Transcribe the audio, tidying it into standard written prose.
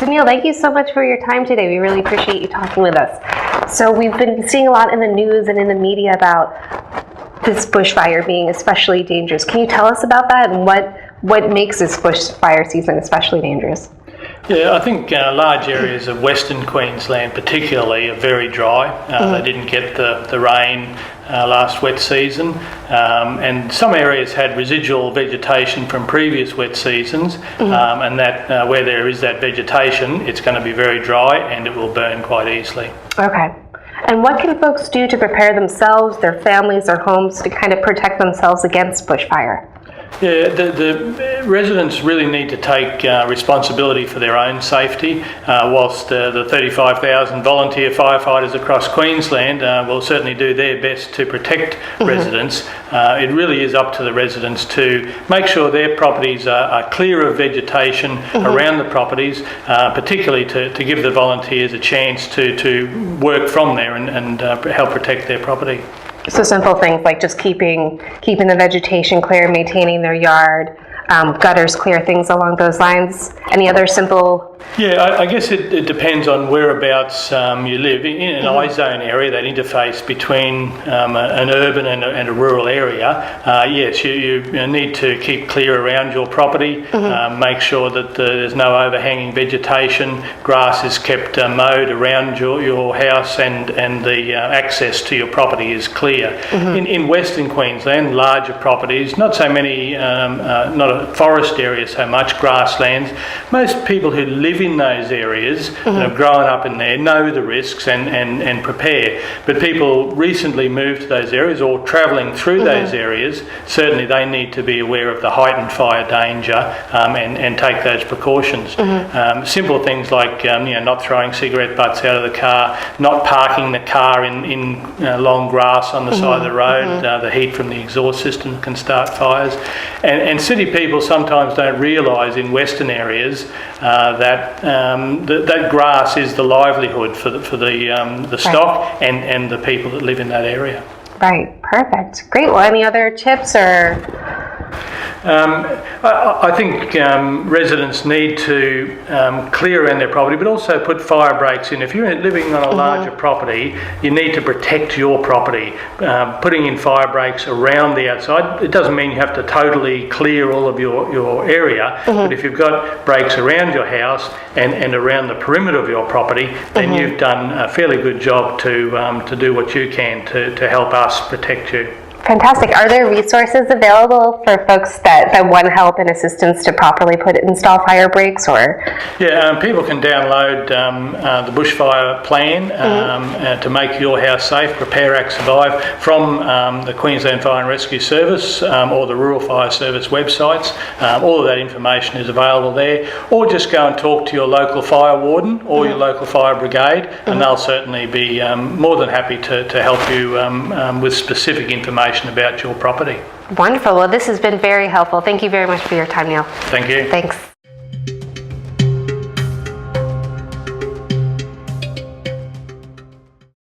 So Neil, thank you so much for your time today. We really appreciate you talking with us. So we've been seeing a lot in the news and in the media about this bushfire being especially dangerous. Can you tell us about that and what makes this bushfire season especially dangerous? Yeah, I think large areas of Western Queensland particularly are very dry. They didn't get the rain last wet season, and some areas had residual vegetation from previous wet seasons, and that where there is that vegetation, it's going to be very dry and it will burn quite easily. Okay. And what can folks do to prepare themselves, their families, their homes to kind of protect themselves against bushfire? Yeah, the residents really need to take responsibility for their own safety. Whilst the 35,000 volunteer firefighters across Queensland will certainly do their best to protect residents, it really is up to the residents to make sure their properties are clear of vegetation around the properties, particularly to give the volunteers a chance to work from there and help protect their property. So simple things like just keeping the vegetation clear, maintaining their yard, gutters clear, things along those lines. Any other simple? Yeah, I guess it depends on whereabouts you live. In an I-zone area, that interface between an urban and a rural area, yes, you need to keep clear around your property, make sure that there's no overhanging vegetation, grass is kept mowed around your house, and the access to your property is clear. In Western Queensland, larger properties, not so many, not a forest area so much, grasslands. Most people who live in those areas, have grown up in there, know the risks and prepare. But people recently moved to those areas or travelling through those areas, certainly they need to be aware of the heightened fire danger and take those precautions. Simple things like not throwing cigarette butts out of the car, not parking the car in long grass on the side of the road. The heat from the exhaust system can start fires. And city people sometimes don't realise in Western areas that grass is the livelihood for the stock and the people that live in that area. Right, perfect. Great. Well, any other tips or? I think residents need to clear around their property, but also put fire breaks in. If you're living on a larger property, you need to protect your property. Putting in fire breaks around the outside, it doesn't mean you have to totally clear all of your area, but if you've got breaks around your house and around the perimeter of your property, then you've done a fairly good job to do what you can to help us protect you. Fantastic. Are there resources available for folks that want help and assistance to properly install fire breaks? Or? Yeah, people can download the bushfire plan to make your house safe, Prepare, Act, Survive, from the Queensland Fire and Rescue Service or the Rural Fire Service websites. All of that information is available there. Or just go and talk to your local fire warden or your local fire brigade, and they'll certainly be more than happy to help you with specific information about your property. Wonderful. Well, this has been very helpful. Thank you very much for your time, Neil. Thank you. Thanks.